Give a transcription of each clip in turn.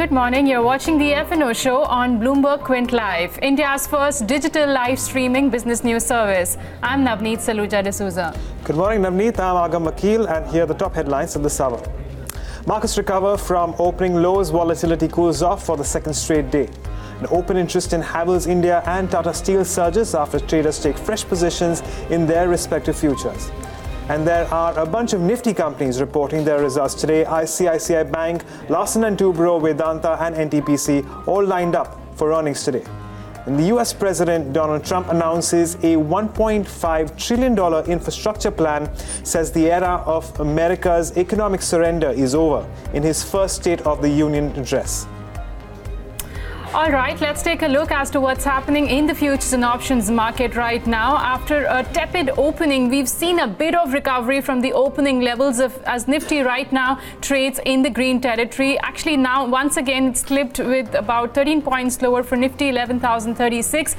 Good morning. You're watching the F&O Show on Bloomberg Quint Live, India's first digital live streaming business news service. I'm Navneet Saluja D'Souza. Good morning, Navneet. I'm Agam Vakil, and here are the top headlines of this hour. Markets recover from opening lows. Volatility cools off for the second straight day. An open interest in Havells India and Tata Steel surges after traders take fresh positions in their respective futures. And there are a bunch of nifty companies reporting their results today. ICICI Bank, Larsen & Toubro, Vedanta and NTPC all lined up for earnings today. And the US President Donald Trump announces a $1.5 trillion infrastructure plan, says the era of America's economic surrender is over in his first State of the Union address. All right, let's take a look as to what's happening in the futures and options market right now. After a tepid opening, we've seen a bit of recovery from the opening levels as Nifty right now trades in the green territory. Actually, now once again it's slipped with about 13 points lower for Nifty, 11,036.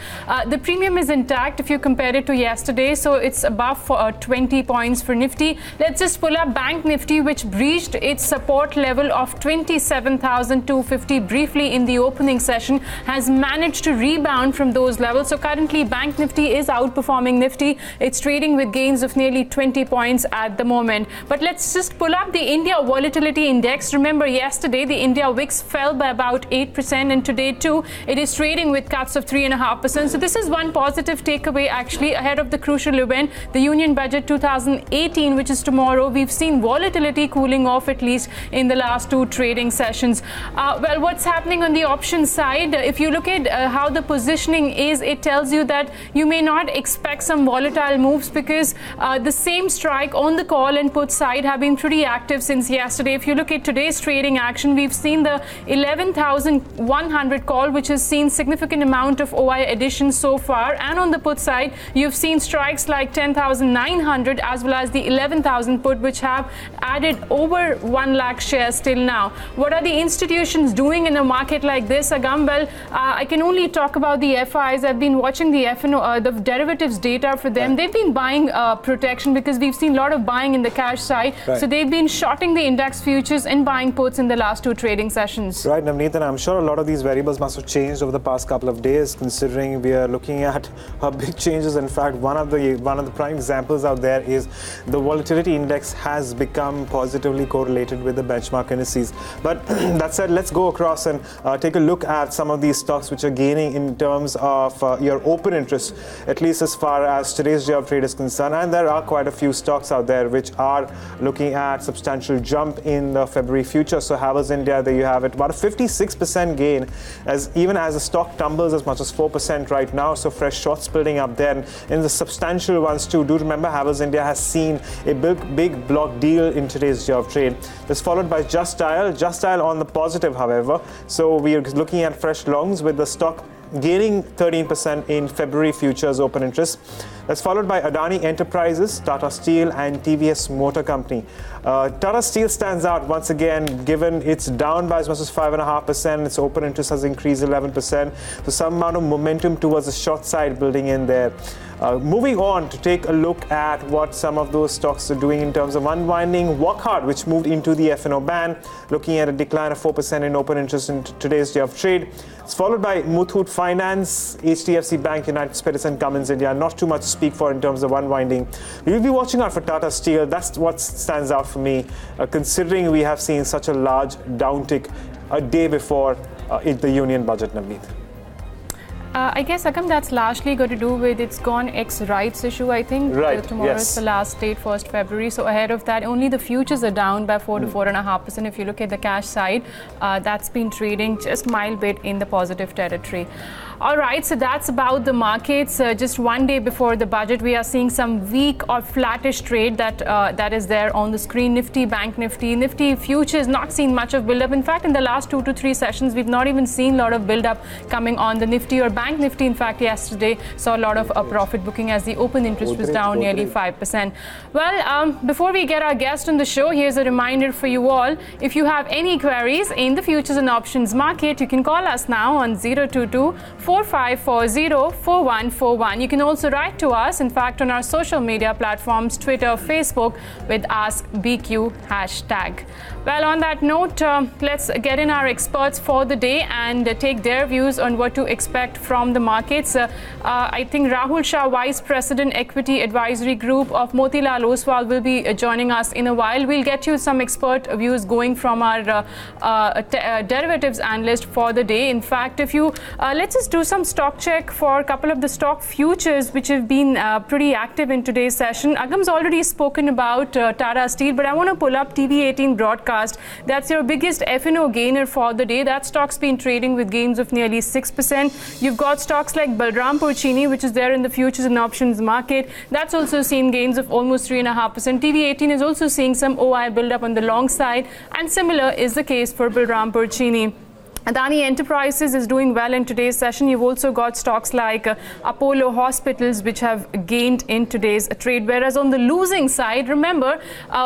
The premium is intact if you compare it to yesterday, so it's above 20 points for Nifty. Let's just pull up Bank Nifty, which breached its support level of 27,250 briefly in the opening session. Has managed to rebound from those levels. So currently Bank Nifty is outperforming Nifty. It's trading with gains of nearly 20 points at the moment. But let's just pull up the India Volatility Index. Remember, yesterday the India VIX fell by about 8%, and today too it is trading with cuts of 3.5%. So this is one positive takeaway actually ahead of the crucial event, the Union Budget 2018, which is tomorrow. We've seen volatility cooling off at least in the last two trading sessions. Well, what's happening on the options side? If you look at how the positioning is, it tells you that you may not expect some volatile moves because the same strike on the call and put side have been pretty active since yesterday. If you look at today's trading action, we've seen the 11,100 call, which has seen significant amount of OI addition so far, and on the put side you've seen strikes like 10,900 as well as the 11,000 put, which have added over 1 lakh shares till now. What are the institutions doing in a market like this, Agam? Well, I can only talk about the FIs. I've been watching the F&O, the derivatives data for them. They've been buying protection because we've seen a lot of buying in the cash side. So they've been shorting the index futures and buying puts in the last two trading sessions. Right, Navneet, and I'm sure a lot of these variables must have changed over the past couple of days, considering we are looking at big changes. In fact, one of the prime examples out there is the volatility index has become positively correlated with the benchmark indices. But that said, let's go across and take a look at some of these stocks which are gaining in terms of your open interest, at least as far as today's day of trade is concerned. And there are quite a few stocks out there which are looking at substantial jump in the February future. So Havells India, there you have it, about a 56% gain, even as the stock tumbles as much as 4% right now. So fresh shorts building up there, and the substantial ones too. Do remember Havells India has seen a big block deal in today's day of trade. That's followed by Just Dial on the positive, however. So we are looking at fresh longs with the stock gaining 13% in February futures open interest. That's followed by Adani Enterprises, Tata Steel and TVS Motor Company. Tata Steel stands out once again, given it's down by as much as 5.5%. Its open interest has increased 11%. So some amount of momentum towards the short side building in there. Moving on to take a look at what some of those stocks are doing in terms of unwinding. Wockhardt, which moved into the F&O ban, looking at a decline of 4% in open interest in today's day of trade. It's followed by Muthoot Finance, HDFC Bank, United Spirits and Cummins India. Not too much to speak for in terms of unwinding. We'll be watching out for Tata Steel. That's what stands out for me, considering we have seen such a large downtick a day before the Union Budget, Navneet. I guess, Agam, that's largely got to do with its gone ex-rights issue, I think. Right, tomorrow is the last date, 1st February. So ahead of that, only the futures are down by 4 to 4.5%. If you look at the cash side, that's been trading just mild bit in the positive territory. All right, so that's about the markets. Just one day before the budget, we are seeing some weak or flattish trade that is there on the screen. Nifty, Bank Nifty, Nifty futures not seen much of build-up. In fact, in the last 2 to 3 sessions, we've not even seen a lot of build-up coming on the Nifty or Bank Nifty. In fact, yesterday saw a lot of profit booking as the open interest was down nearly 5%. Well, before we get our guest on the show, here's a reminder for you all. If you have any queries in the futures and options market, you can call us now on 022 4540-4141. You can also write to us, in fact, on our social media platforms, Twitter, Facebook, with AskBQ hashtag. Well, on that note, let's get in our experts for the day and take their views on what to expect from the markets. I think Rahul Shah, Vice President, Equity Advisory Group of Motilal Oswal, will be joining us in a while. We'll get you some expert views going from our derivatives analyst for the day. In fact, if you let's just do some stock check for a couple of the stock futures which have been pretty active in today's session. Agam's already spoken about Tata Steel, but I want to pull up TV18 broadcast. That's your biggest F&O gainer for the day. That stock's been trading with gains of nearly 6%. You've got stocks like Balrampur Chini, which is there in the futures and options market. That's also seen gains of almost 3.5%. TV18 is also seeing some OI build up on the long side, and similar is the case for Balrampur Chini. Adani Enterprises is doing well in today's session. You've also got stocks like Apollo Hospitals, which have gained in today's trade. Whereas on the losing side, remember,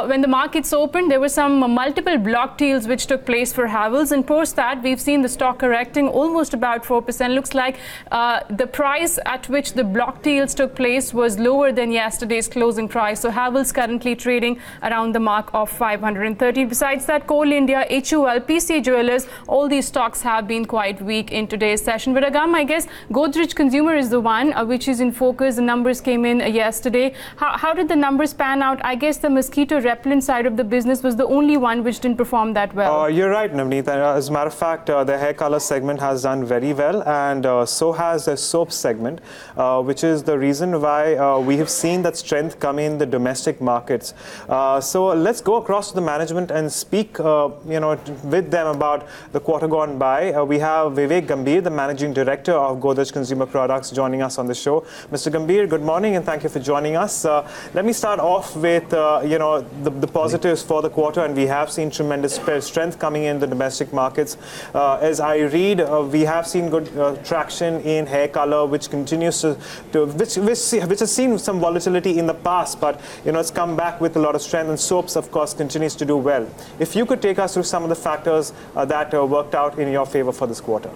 when the markets opened, there were some multiple block deals which took place for Havells. And post that, we've seen the stock correcting almost about 4%. Looks like the price at which the block deals took place was lower than yesterday's closing price. So Havells currently trading around the mark of 530. Besides that, Coal India, HUL, PC Jewelers, all these stocks have been quite weak in today's session. But Agam, I guess Godrej Consumer is the one which is in focus. The numbers came in yesterday. How did the numbers pan out? I guess the mosquito repellent side of the business was the only one which didn't perform that well. You're right, Navneet. As a matter of fact, the hair color segment has done very well, and so has the soap segment, which is the reason why we have seen that strength come in the domestic markets. So let's go across to the management and speak with them about the quarter gone by. We have Vivek Gambhir, the Managing Director of Godrej Consumer Products, joining us on the show. Mr. Gambhir, good morning and thank you for joining us. Let me start off with the positives for the quarter, and we have seen tremendous strength coming in the domestic markets. As I read, we have seen good traction in hair color, which continues which has seen some volatility in the past, but it's come back with a lot of strength, and soaps, of course, continues to do well. If you could take us through some of the factors that worked out in your favor for this quarter.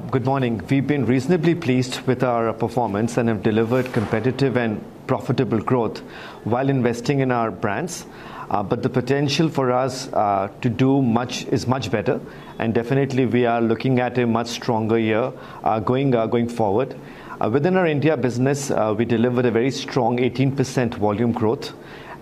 Good morning. We've been reasonably pleased with our performance and have delivered competitive and profitable growth while investing in our brands. But the potential for us to do is much better, and definitely we are looking at a much stronger year going forward. Within our India business, we delivered a very strong 18% volume growth,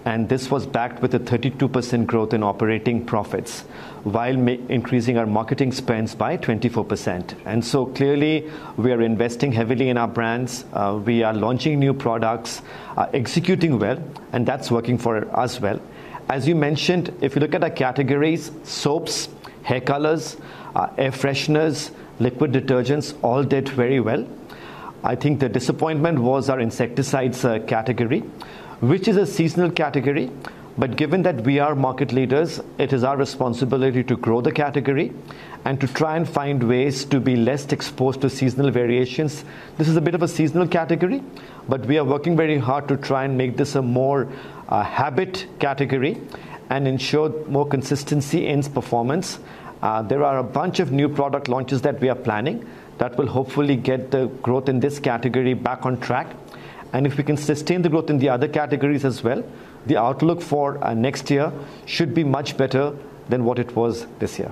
and this was backed with a 32% growth in operating profits while increasing our marketing spends by 24%. And so clearly we are investing heavily in our brands. We are launching new products, executing well, and that's working for us well. As you mentioned, if you look at our categories, soaps, hair colors, air fresheners, liquid detergents all did very well. I think the disappointment was our insecticides category, which is a seasonal category. But given that we are market leaders, it is our responsibility to grow the category and to try and find ways to be less exposed to seasonal variations. This is a bit of a seasonal category, but we are working very hard to try and make this a more habit category and ensure more consistency in performance. There are a bunch of new product launches that we are planning that will hopefully get the growth in this category back on track. And if we can sustain the growth in the other categories as well, the outlook for next year should be much better than what it was this year.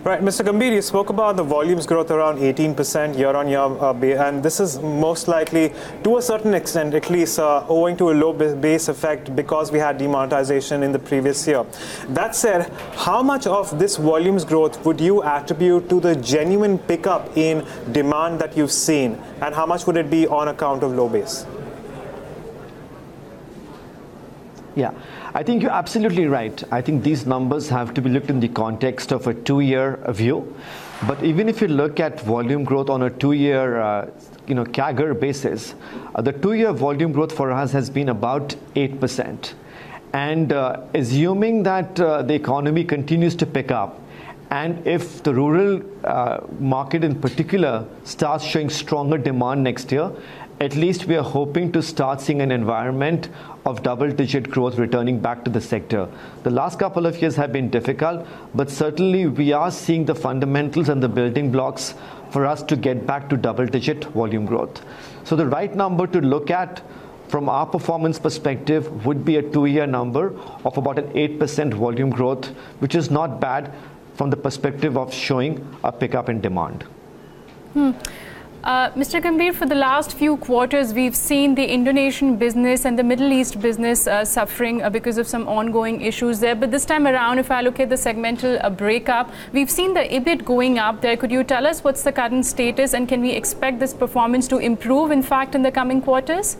Right, Mr. Gambhir, you spoke about the volumes growth around 18% year-on-year, and this is most likely, to a certain extent at least, owing to a low base effect because we had demonetization in the previous year. That said, how much of this volumes growth would you attribute to the genuine pickup in demand that you've seen, and how much would it be on account of low base? Yeah, I think you're absolutely right. I think these numbers have to be looked in the context of a 2-year view. But even if you look at volume growth on a 2-year CAGR basis, the 2-year volume growth for us has been about 8%. And assuming that the economy continues to pick up, and if the rural market in particular starts showing stronger demand next year, at least we are hoping to start seeing an environment of double-digit growth returning back to the sector. The last couple of years have been difficult, but certainly we are seeing the fundamentals and the building blocks for us to get back to double-digit volume growth. So the right number to look at from our performance perspective would be a 2-year number of about an 8% volume growth, which is not bad from the perspective of showing a pickup in demand. Mr. Gambhir, for the last few quarters, we've seen the Indonesian business and the Middle East business suffering because of some ongoing issues there. But this time around, if I look at the segmental breakup, we've seen the EBIT going up there. Could you tell us what's the current status, and can we expect this performance to improve, in fact, in the coming quarters?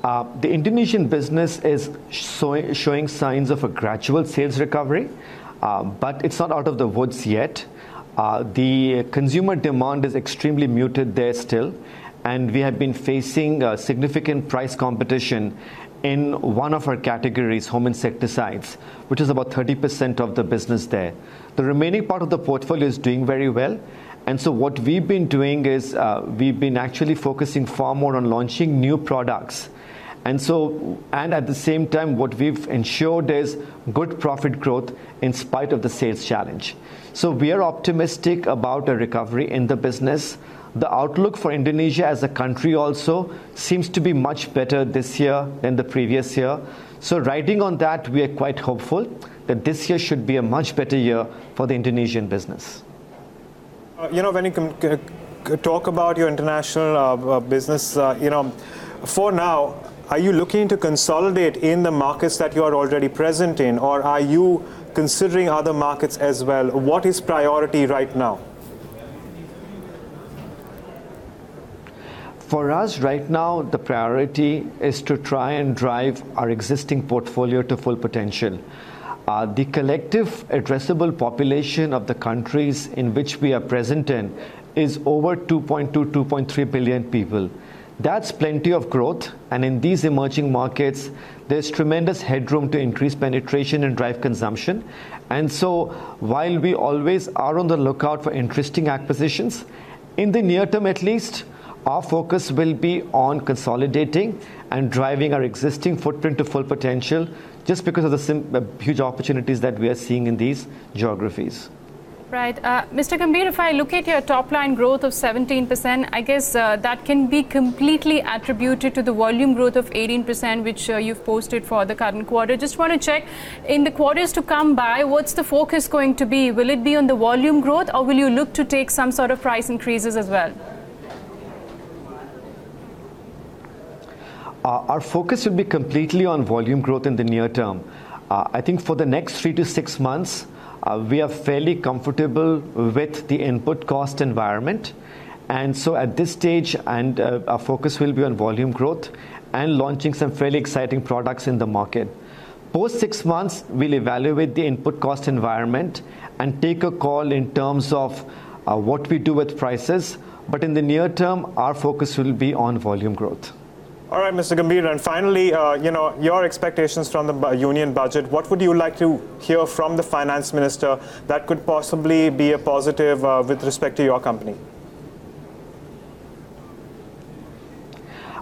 The Indonesian business is showing signs of a gradual sales recovery, but it's not out of the woods yet. The consumer demand is extremely muted there still, and we have been facing significant price competition in one of our categories, home insecticides, which is about 30% of the business there. The remaining part of the portfolio is doing very well. And so what we've been doing is we've been actually focusing far more on launching new products. And at the same time, what we've ensured is good profit growth in spite of the sales challenge. So we are optimistic about a recovery in the business. The outlook for Indonesia as a country also seems to be much better this year than the previous year. So riding on that, we are quite hopeful that this year should be a much better year for the Indonesian business. When you talk about your international business, for now, are you looking to consolidate in the markets that you are already present in, or are you considering other markets as well? What is priority right now? For us right now, the priority is to try and drive our existing portfolio to full potential. The collective addressable population of the countries in which we are present in is over 2.2, 2.3 billion people. That's plenty of growth, and in these emerging markets, there's tremendous headroom to increase penetration and drive consumption. And so, while we always are on the lookout for interesting acquisitions, in the near term at least, our focus will be on consolidating and driving our existing footprint to full potential, just because of the huge opportunities that we are seeing in these geographies. Right. Mr. Gambhir, if I look at your top line growth of 17%, I guess that can be completely attributed to the volume growth of 18%, which you've posted for the current quarter. Just want to check, in the quarters to come by, what's the focus going to be? Will it be on the volume growth, or will you look to take some sort of price increases as well? Our focus will be completely on volume growth in the near term. I think for the next 3 to 6 months, we are fairly comfortable with the input cost environment. And so at this stage, our focus will be on volume growth and launching some fairly exciting products in the market. Post 6 months, we'll evaluate the input cost environment and take a call in terms of what we do with prices. But in the near term, our focus will be on volume growth. All right, Mr. Gambhir, and finally, your expectations from the union budget. What would you like to hear from the finance minister that could possibly be a positive with respect to your company?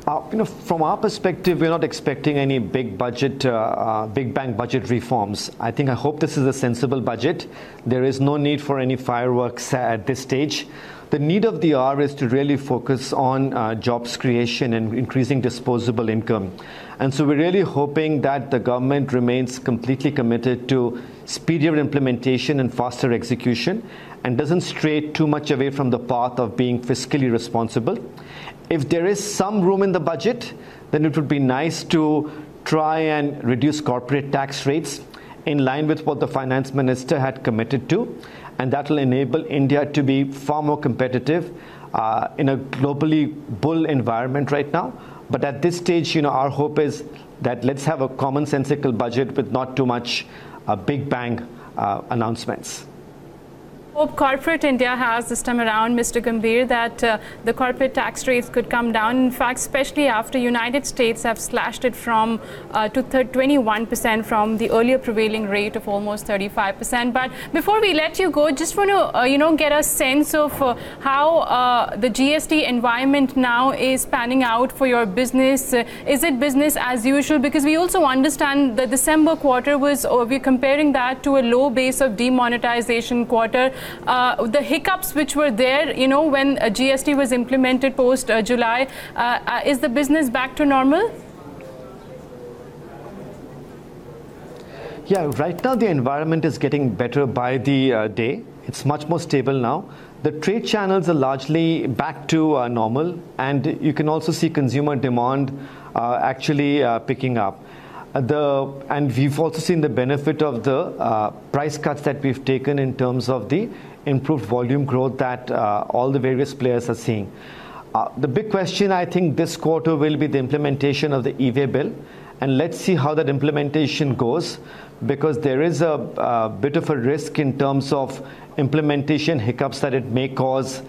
From our perspective, we're not expecting any big bang budget reforms. I hope this is a sensible budget. There is no need for any fireworks at this stage. The need of the hour is to really focus on jobs creation and increasing disposable income. And so we're really hoping that the government remains completely committed to speedier implementation and faster execution, and doesn't stray too much away from the path of being fiscally responsible. If there is some room in the budget, then it would be nice to try and reduce corporate tax rates in line with what the finance minister had committed to. And that will enable India to be far more competitive in a globally bull environment right now. But at this stage, our hope is that let's have a commonsensical budget with not too much big bang announcements. Hope corporate India has this time around, Mr. Gambhir, that the corporate tax rates could come down. In fact, especially after United States have slashed it from to 21% from the earlier prevailing rate of almost 35%. But before we let you go, just want to get a sense of how the GST environment now is panning out for your business. Is it business as usual? Because we also understand the December quarter was, we're comparing that to a low base of demonetization quarter. The hiccups which were there, when GST was implemented post July, is the business back to normal? Yeah, right now the environment is getting better by the day. It's much more stable now. The trade channels are largely back to normal, and you can also see consumer demand actually picking up. And we've also seen the benefit of the price cuts that we've taken in terms of the improved volume growth that all the various players are seeing. The big question, I think, this quarter will be the implementation of the e-way bill. And let's see how that implementation goes, because there is a bit of a risk in terms of implementation hiccups that it may cause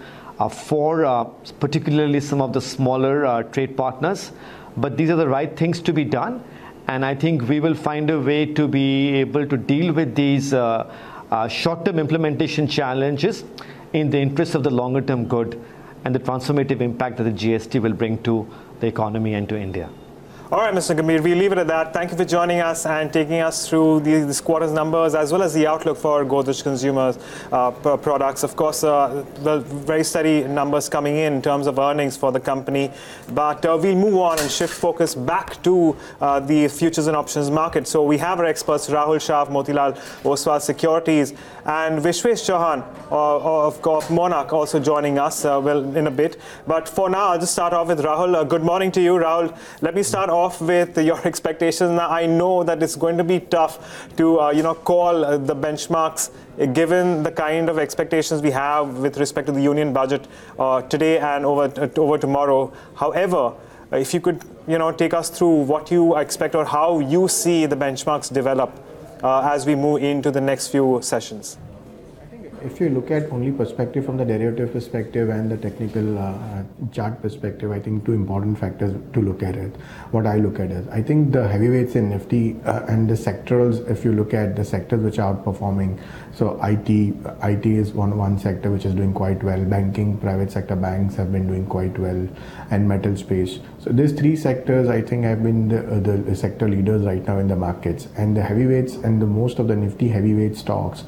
for particularly some of the smaller trade partners. But these are the right things to be done. And I think we will find a way to be able to deal with these short-term implementation challenges in the interest of the longer-term good and the transformative impact that the GST will bring to the economy and to India. All right, Mr. Gambhir, we leave it at that. Thank you for joining us and taking us through this quarter's numbers as well as the outlook for Godrej Consumer products. Of course, the very steady numbers coming in terms of earnings for the company. But we'll move on and shift focus back to the futures and options market. So we have our experts, Rahul, Shah of Motilal, Oswal Securities, and Vishvesh Chauhan of Monarch also joining us in a bit. But for now, I'll just start off with Rahul. Good morning to you, Rahul. Let me start off with your expectations. Now, I know that it's going to be tough to call the benchmarks given the kind of expectations we have with respect to the union budget today and over tomorrow. However, if you could take us through what you expect or how you see the benchmarks develop as we move into the next few sessions. If you look at only perspective from the derivative perspective and the technical chart perspective, I think two important factors to look at it. What I look at is, I think the heavyweights in Nifty and the sectorals, if you look at the sectors which are outperforming, so IT is one sector which is doing quite well. Banking, private sector banks have been doing quite well, and metal space. So these three sectors, I think, have been the sector leaders right now in the markets. And the heavyweights and the most of the Nifty heavyweight stocks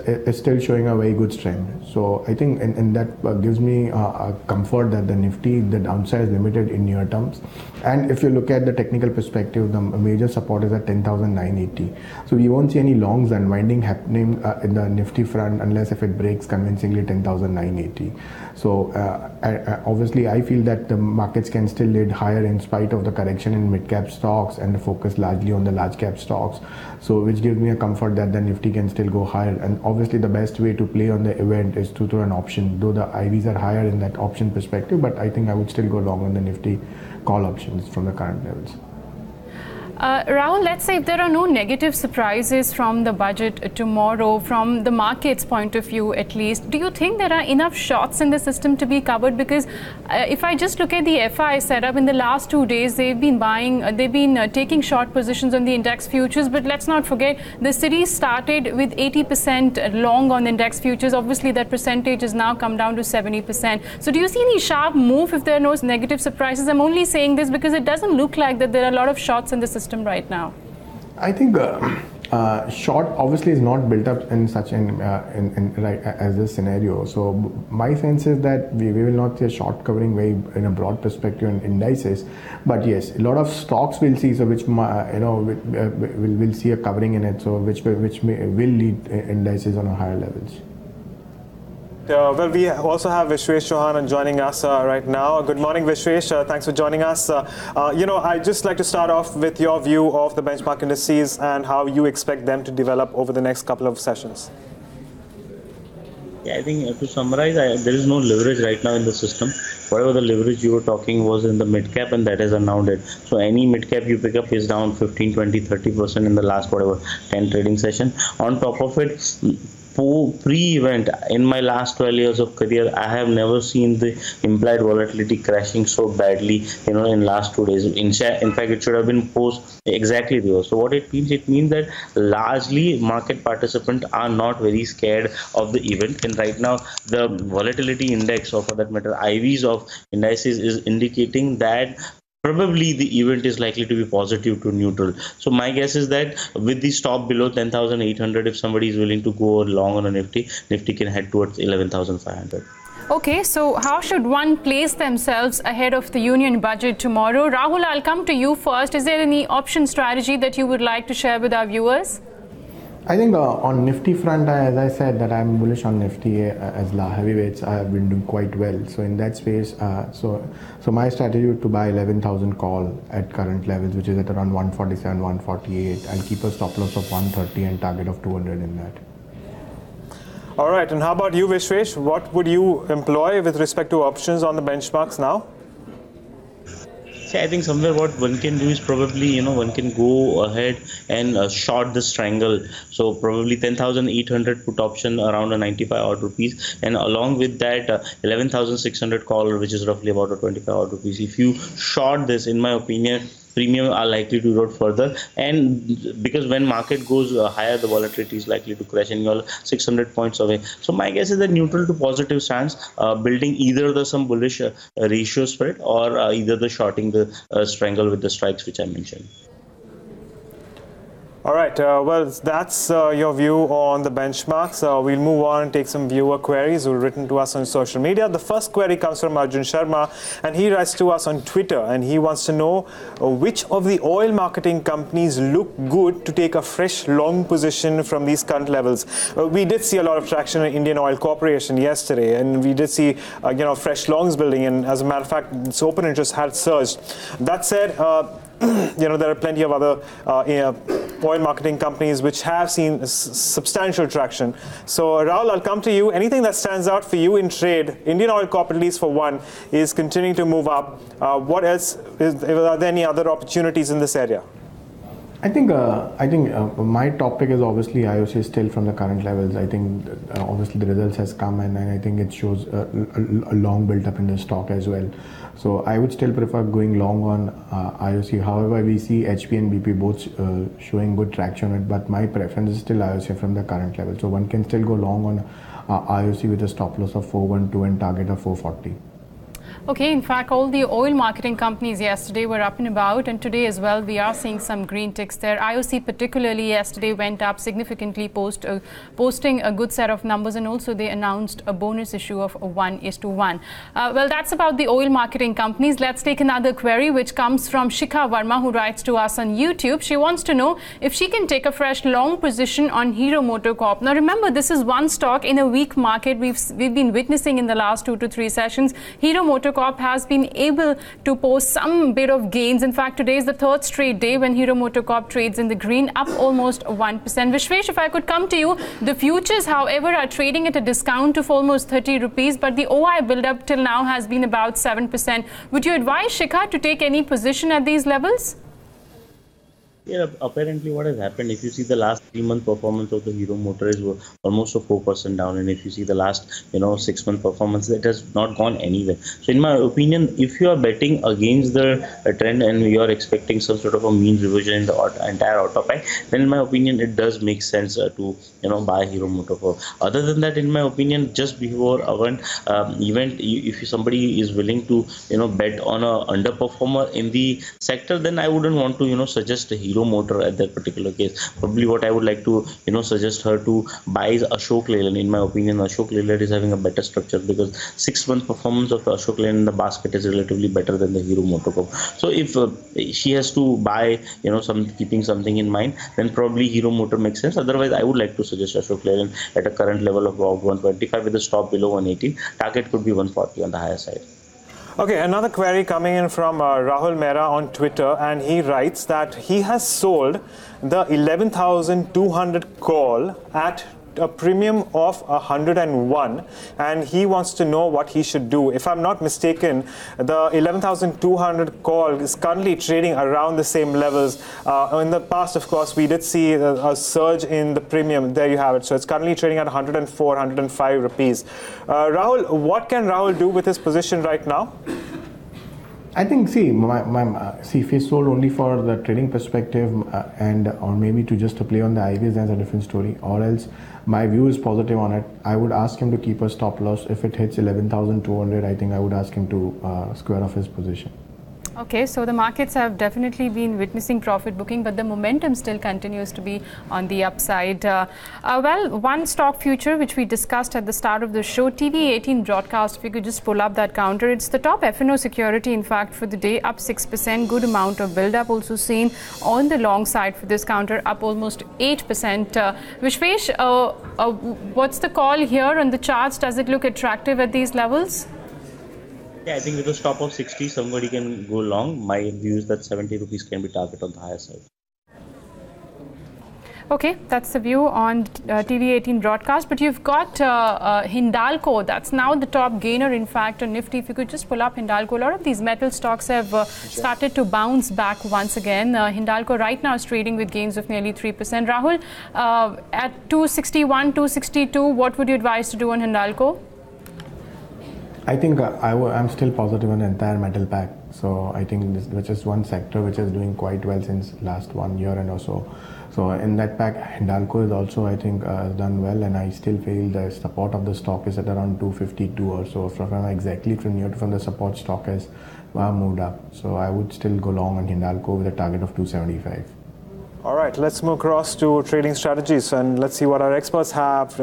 is still showing a very good strength. So I think, and that gives me a comfort that the Nifty, the downside is limited in near terms. And if you look at the technical perspective, the major support is at 10,980. So we won't see any longs unwinding happening in the Nifty front unless if it breaks convincingly 10,980. So obviously, I feel that the markets can still lead higher in spite of the correction in mid-cap stocks and the focus largely on the large-cap stocks. So which gives me a comfort that the Nifty can still go higher. And obviously, the best way to play on the event is to throw an option, though the IVs are higher in that option perspective. But I think I would still go long on the Nifty call options from the current levels. Rahul, let's say if there are no negative surprises from the budget tomorrow, from the market's point of view at least, do you think there are enough shorts in the system to be covered? Because if I just look at the FI setup in the last 2 days, they've been taking short positions on the index futures. But let's not forget, the series started with 80% long on index futures. Obviously, that percentage has now come down to 70%. So do you see any sharp move if there are no negative surprises? I'm only saying this because it doesn't look like that there are a lot of shorts in the system right now. I think short obviously is not built up in such as this scenario. So my sense is that we will not see a short covering very in a broad perspective in indices, but yes, a lot of stocks will see, so which will see a covering in it, so which will lead indices on a higher levels. Well, we also have Vishvesh Chauhan joining us right now. Good morning, Vishvesh. Thanks for joining us. I'd just like to start off with your view of the benchmark indices and how you expect them to develop over the next couple of sessions. Yeah, I think to summarize, there is no leverage right now in the system. Whatever the leverage you were talking was in the mid cap, and that is now dead. So any mid cap you pick up is down 15, 20, 30% in the last 10 trading session. On top of it, pre-event in my last 12 years of career, I have never seen the implied volatility crashing so badly, in last 2 days. In fact, it should have been post exactly reverse. So what it means that largely market participants are not very scared of the event. And right now, the volatility index, or for that matter, IVs of indices, is indicating that probably the event is likely to be positive to neutral. So my guess is that with the stop below 10,800, if somebody is willing to go long on a Nifty can head towards 11,500. Okay, so how should one place themselves ahead of the union budget tomorrow? Rahul, I'll come to you first. Is there any option strategy that you would like to share with our viewers? I think on Nifty front, as I said, that I'm bullish on Nifty as heavyweights have been doing quite well. So in that space, so my strategy would to buy 11,000 call at current levels, which is at around 147, 148, and keep a stop loss of 130 and target of 200 in that. All right, and how about you, Vishvesh? What would you employ with respect to options on the benchmarks now? See, I think somewhere what one can do is probably, one can go ahead and short the strangle. So probably 10,800 put option around a 95 odd rupees, and along with that 11,600 call, which is roughly about a 25 odd rupees. If you short this, in my opinion, premium are likely to erode further, and because when market goes higher, the volatility is likely to crash, and you're 600 points away. So my guess is that neutral to positive stance, building either the some bullish ratio spread, or either the shorting the strangle with the strikes which I mentioned. All right, well, that's your view on the benchmarks. We'll move on and take some viewer queries who are written to us on social media. The first query comes from Arjun Sharma, and he writes to us on Twitter, and he wants to know which of the oil marketing companies look good to take a fresh long position from these current levels. We did see a lot of traction in Indian Oil Corporation yesterday, and we did see fresh longs building, and as a matter of fact, its open interest had surged. That said, there are plenty of other oil marketing companies which have seen substantial traction. So Rahul, I'll come to you. Anything that stands out for you in trade? Indian Oil Corp, at least for one, is continuing to move up. What else? Are there any other opportunities in this area? I think my top pick is obviously IOC still from the current levels. I think obviously the results has come, and I think it shows a long build up in the stock as well. So I would still prefer going long on IOC. However, we see HP and BP both showing good traction on it, but my preference is still IOC from the current level. So one can still go long on IOC with a stop loss of 412 and target of 440. Okay, in fact, all the oil marketing companies yesterday were up and about, and today as well we are seeing some green ticks there. IOC particularly yesterday went up significantly, posting a good set of numbers, and also they announced a bonus issue of 1:1. Well, that's about the oil marketing companies. Let's take another query which comes from Shikha Verma, who writes to us on YouTube. She wants to know if she can take a fresh long position on Hero MotoCorp. Now remember, this is one stock in a weak market. We've been witnessing in the last 2 to 3 sessions. Hero MotoCorp has been able to post some bit of gains. In fact, today is the third straight day when Hero MotoCorp trades in the green, up almost 1%. Vishvesh, if I could come to you, the futures, however, are trading at a discount of almost 30 rupees, but the OI build-up till now has been about 7%. Would you advise Shikha to take any position at these levels? Yeah, apparently what has happened, if you see the last 3-month performance of the Hero Motor is almost a 4% down, and if you see the last 6-month performance, that has not gone anywhere. So in my opinion, if you are betting against the trend and you are expecting some sort of a mean revision in the entire auto pack, then in my opinion it does make sense to buy Hero Motor. Other than that, in my opinion, just before an event, if somebody is willing to bet on a underperformer in the sector, then I wouldn't want to suggest a Hero Motor at that particular case. Probably what I would like to suggest her to buy is Ashok Leyland. In my opinion, Ashok Leyland is having a better structure, because 6-month performance of Ashok Leyland in the basket is relatively better than the Hero MotoCorp. So if she has to buy keeping something in mind, then probably Hero Motor makes sense. Otherwise, I would like to suggest Ashok Leyland at a current level of about 125 with a stop below 118. Target could be 140 on the higher side. Okay, another query coming in from Rahul Mehra on Twitter, and he writes that he has sold the 11,200 call at a premium of 101, and he wants to know what he should do. If I'm not mistaken, the 11,200 call is currently trading around the same levels. In the past, of course, we did see a surge in the premium. There you have it. So it's currently trading at 104, 105 rupees. Rahul, what can Rahul do with his position right now? I think, see, if he's sold only for the trading perspective or maybe to just to play on the IVs, that's a different story. Or else, my view is positive on it. I would ask him to keep a stop loss. If it hits 11,200, I think I would ask him to square off his position. Okay, so the markets have definitely been witnessing profit booking, but the momentum still continues to be on the upside. Well, one stock future which we discussed at the start of the show, TV18 broadcast, if you could just pull up that counter, it's the top F&O security, in fact, for the day, up 6%, good amount of build-up also seen on the long side for this counter, up almost 8%. Vishvesh, what's the call here on the charts? Does it look attractive at these levels? Yeah, I think with a stop of 60, somebody can go long. My view is that 70 rupees can be target on the higher side. Okay, that's the view on TV18 broadcast. But you've got Hindalco. That's now the top gainer, in fact, on Nifty. If you could just pull up Hindalco. A lot of these metal stocks have started to bounce back once again. Hindalco right now is trading with gains of nearly 3%. Rahul, at 261, 262, what would you advise to do on Hindalco? I think I'm still positive on the entire metal pack. So I think this which is one sector which is doing quite well since last 1 year and also. So in that pack, Hindalco is also, I think, done well, and I still feel the support of the stock is at around 252 or so. From the support, stock has moved up. So I would still go long on Hindalco with a target of 275. All right, let's move across to trading strategies and let's see what our experts have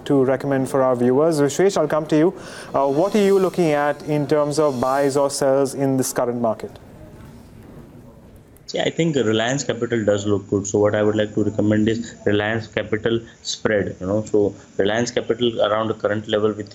to recommend for our viewers. Vishvesh, I'll come to you. What are you looking at in terms of buys or sells in this current market? Yeah, I think Reliance Capital does look good. So what I would like to recommend is Reliance Capital spread. So Reliance Capital around the current level with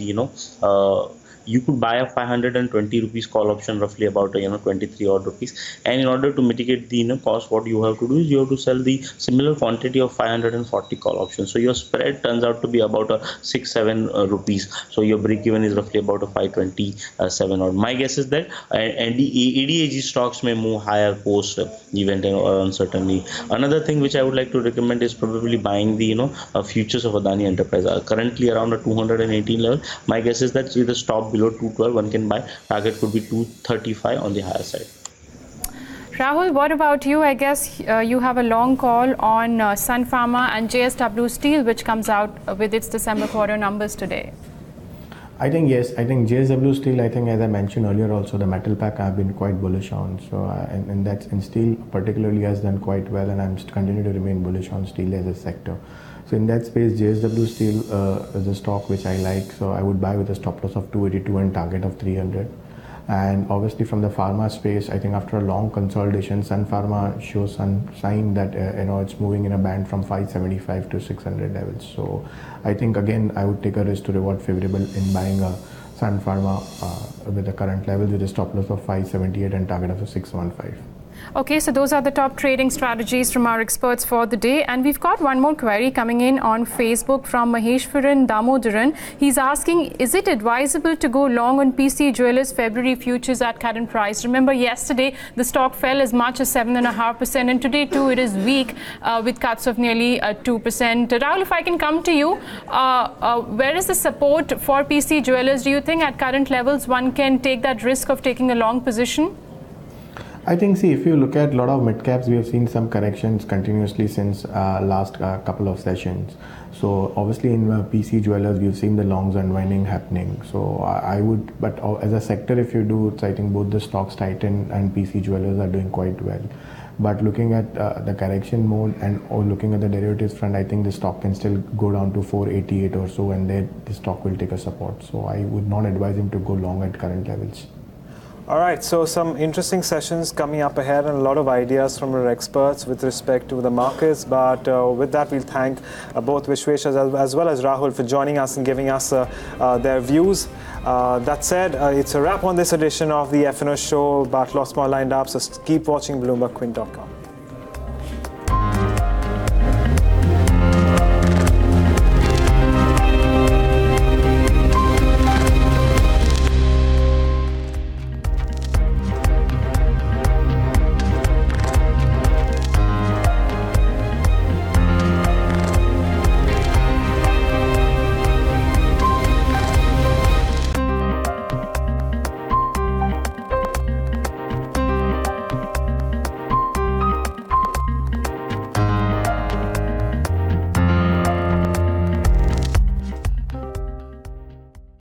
you could buy a 520 rupees call option, roughly about 23 odd rupees, and in order to mitigate the cost, what you have to do is you have to sell the similar quantity of 540 call options. So your spread turns out to be about a 6-7 rupees. So your break even is roughly about a 527 odd. My guess is that and the ADAG stocks may move higher post event or uncertainty. Another thing which I would like to recommend is probably buying the futures of Adani Enterprise. Currently around a 218 level. My guess is that with the stop below 212, one can buy. Target could be 235 on the higher side. Rahul, what about you? I guess you have a long call on Sun Pharma and JSW Steel, which comes out with its December quarter numbers today. I think yes. I think JSW Steel, I think as I mentioned earlier also, the metal pack I've been quite bullish on. So and that's in steel particularly has done quite well, and I'm continue to remain bullish on steel as a sector. So in that space, JSW Steel is a stock which I like. So I would buy with a stop loss of 282 and target of 300. And obviously from the pharma space, I think after a long consolidation, Sun Pharma shows some sign that it's moving in a band from 575 to 600 levels. So I think again I would take a risk to reward favorable in buying a Sun Pharma with the current levels with a stop loss of 578 and target of 615. Okay, so those are the top trading strategies from our experts for the day. And we've got one more query coming in on Facebook from Maheshwaran Damodaran. He's asking, is it advisable to go long on PC Jewelers February futures at current price? Remember, yesterday the stock fell as much as 7.5%, and today too it is weak with cuts of nearly 2%. Rahul, if I can come to you, where is the support for PC Jewelers? Do you think at current levels one can take that risk of taking a long position? I think, see, if you look at a lot of mid caps, we have seen some corrections continuously since last couple of sessions. So obviously in PC Jewelers, we've seen the longs unwinding happening. So I would, but as a sector, if you do, I think both the stocks Titan and PC Jewelers are doing quite well. But looking at the correction mode or looking at the derivatives front, I think the stock can still go down to 488 or so, and then the stock will take a support. So I would not advise him to go long at current levels. All right, so some interesting sessions coming up ahead and a lot of ideas from our experts with respect to the markets. But with that, we'll thank both Vishvesh as well as Rahul for joining us and giving us their views. That said, it's a wrap on this edition of the F&O Show, but lots more lined up, so keep watching BloombergQuint.com.